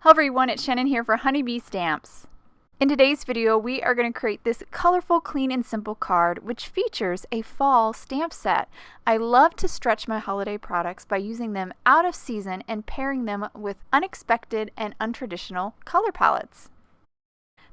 Hello everyone, it's Channin here for Honeybee Stamps. In today's video, we are going to create this colorful, clean, and simple card which features a fall stamp set. I love to stretch my holiday products by using them out of season and pairing them with unexpected and untraditional color palettes.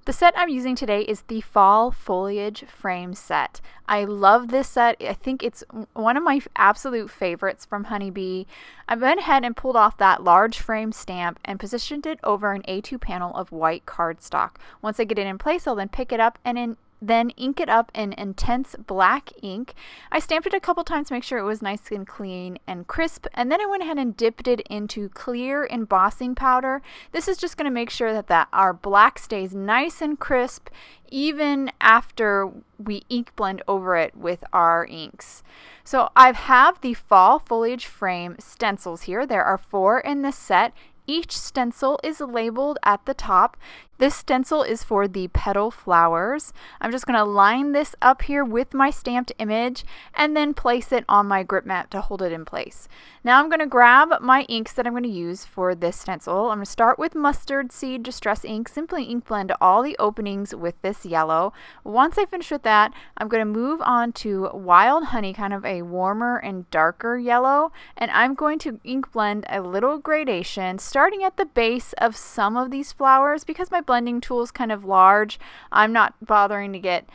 The set I'm using today is the Fall Foliage Frame set. I love this set. I think it's one of my absolute favorites from Honeybee. I went ahead and pulled off that large frame stamp and positioned it over an A2 panel of white cardstock. Once I get it in place, I'll then pick it up and then ink it up in intense black ink. I stamped it a couple times to make sure it was nice and clean and crisp, and then I went ahead and dipped it into clear embossing powder. This is just going to make sure that our black stays nice and crisp even after we ink blend over it with our inks. So I have the Fall Foliage Frame stencils here. There are 4 in this set. Each stencil is labeled at the top. This stencil is for the petal flowers. I'm just going to line this up here with my stamped image and then place it on my grip mat to hold it in place. Now I'm going to grab my inks that I'm going to use for this stencil. I'm going to start with mustard seed distress ink. Simply ink blend all the openings with this yellow. Once I finish with that, I'm going to move on to wild honey, kind of a warmer and darker yellow, and I'm going to ink blend a little gradation starting at the base of some of these flowers. Because my blending tool is kind of large, I'm not bothering to get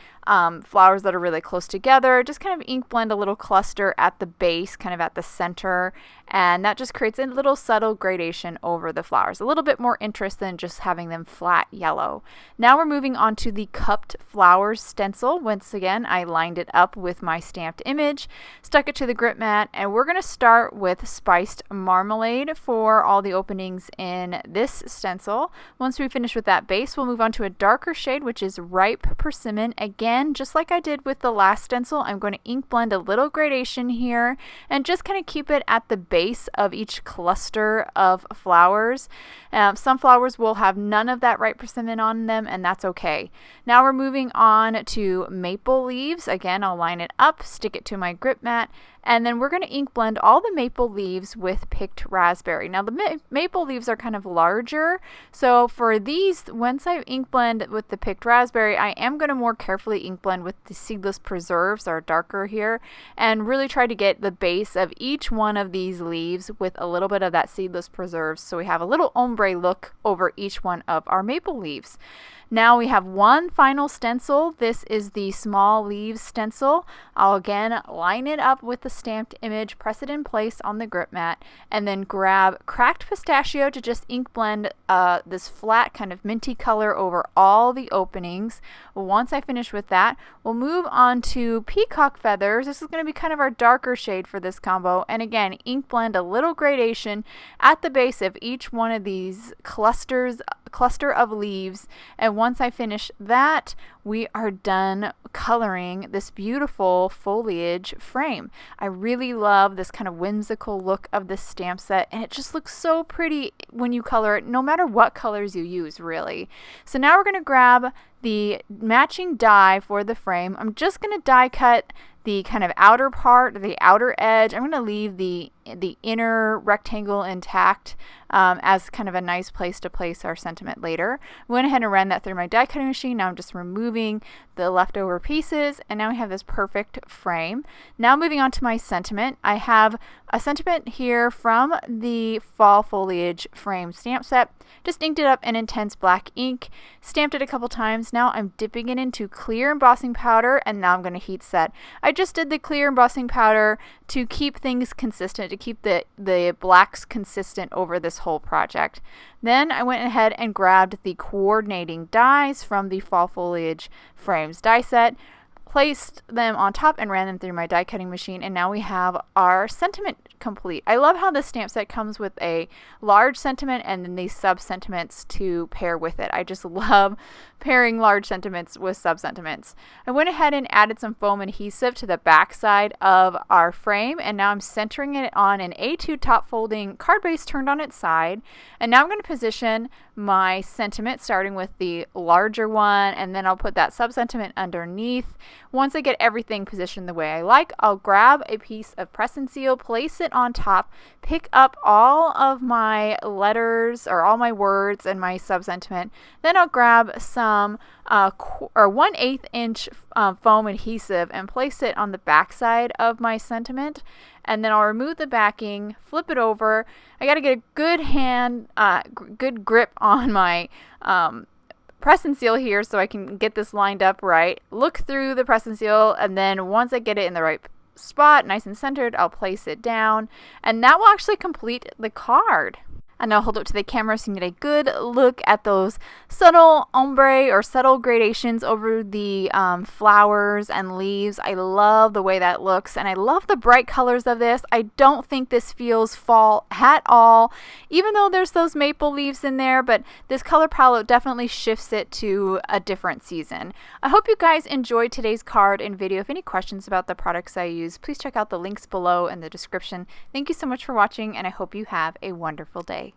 flowers that are really close together. Just kind of ink blend a little cluster at the base, kind of at the center, and that just creates a little subtle gradation over the flowers. A little bit more interest than just having them flat yellow. Now we're moving on to the cupped flowers stencil. Once again, I lined it up with my stamped image, stuck it to the grip mat, and we're going to start with spiced marmalade for all the openings in this stencil. Once we finish with that base, we'll move on to a darker shade, which is ripe persimmon. Again, just like I did with the last stencil, I'm going to ink blend a little gradation here and just kind of keep it at the base of each cluster of flowers. Some flowers will have none of that ripe persimmon on them, and that's okay. Now we're moving on to maple leaves. Again, I'll line it up, stick it to my grip mat, and then we're going to ink blend all the maple leaves with picked raspberry. Now the maple leaves are kind of larger, so for these, once I ink blend with the picked raspberry, I am going to more carefully ink blend with the seedless preserves, that are darker here, and really try to get the base of each one of these leaves with a little bit of that seedless preserves, so we have a little ombre look over each one of our maple leaves. Now we have one final stencil. This is the small leaves stencil. I'll again line it up with the stamped image, press it in place on the grip mat, and then grab cracked pistachio to just ink blend this flat kind of minty color over all the openings. Once I finish with that, we'll move on to Peacock Feathers. This is going to be kind of our darker shade for this combo, and again, ink blend a little gradation at the base of each one of these cluster of leaves. And once I finish that, we are done coloring this beautiful foliage frame. I really love this kind of whimsical look of this stamp set, and it just looks so pretty when you color it, no matter what colors you use, really. So now we're going to grab the matching die for the frame. I'm just going to die cut the kind of outer part, the outer edge. I'm going to leave the inner rectangle intact as kind of a nice place to place our sentiment later. I went ahead and ran that through my die cutting machine. Now I'm just removing the leftover pieces, and now we have this perfect frame. Now moving on to my sentiment. I have a sentiment here from the Fall Foliage Frame stamp set. Just inked it up in intense black ink, stamped it a couple times. Now I'm dipping it into clear embossing powder, and now I'm going to heat set. I just did the clear embossing powder to keep things consistent, to keep the blacks consistent over this whole project. Then I went ahead and grabbed the coordinating dies from the Fall Foliage Frames die set, placed them on top, and ran them through my die cutting machine, and now we have our sentiment complete. I love how this stamp set comes with a large sentiment and then these sub sentiments to pair with it. I just love pairing large sentiments with sub sentiments. I went ahead and added some foam adhesive to the back side of our frame, and now I'm centering it on an A2 top folding card base turned on its side, and now I'm going to position my sentiment, starting with the larger one, and then I'll put that sub-sentiment underneath. Once I get everything positioned the way I like, I'll grab a piece of press and seal, place it on top, pick up all of my letters or all my words and my sub-sentiment. Then I'll grab some 1/8 inch foam adhesive and place it on the back side of my sentiment. And then I'll remove the backing, flip it over. I got to get a good grip on my press and seal here so I can get this lined up right. Look through the press and seal, and then once I get it in the right spot, nice and centered, I'll place it down. And that will actually complete the card. And now hold it to the camera so you can get a good look at those subtle ombre or subtle gradations over the flowers and leaves. I love the way that looks, and I love the bright colors of this. I don't think this feels fall at all, even though there's those maple leaves in there, but this color palette definitely shifts it to a different season. I hope you guys enjoyed today's card and video. If any questions about the products I use, please check out the links below in the description. Thank you so much for watching, and I hope you have a wonderful day.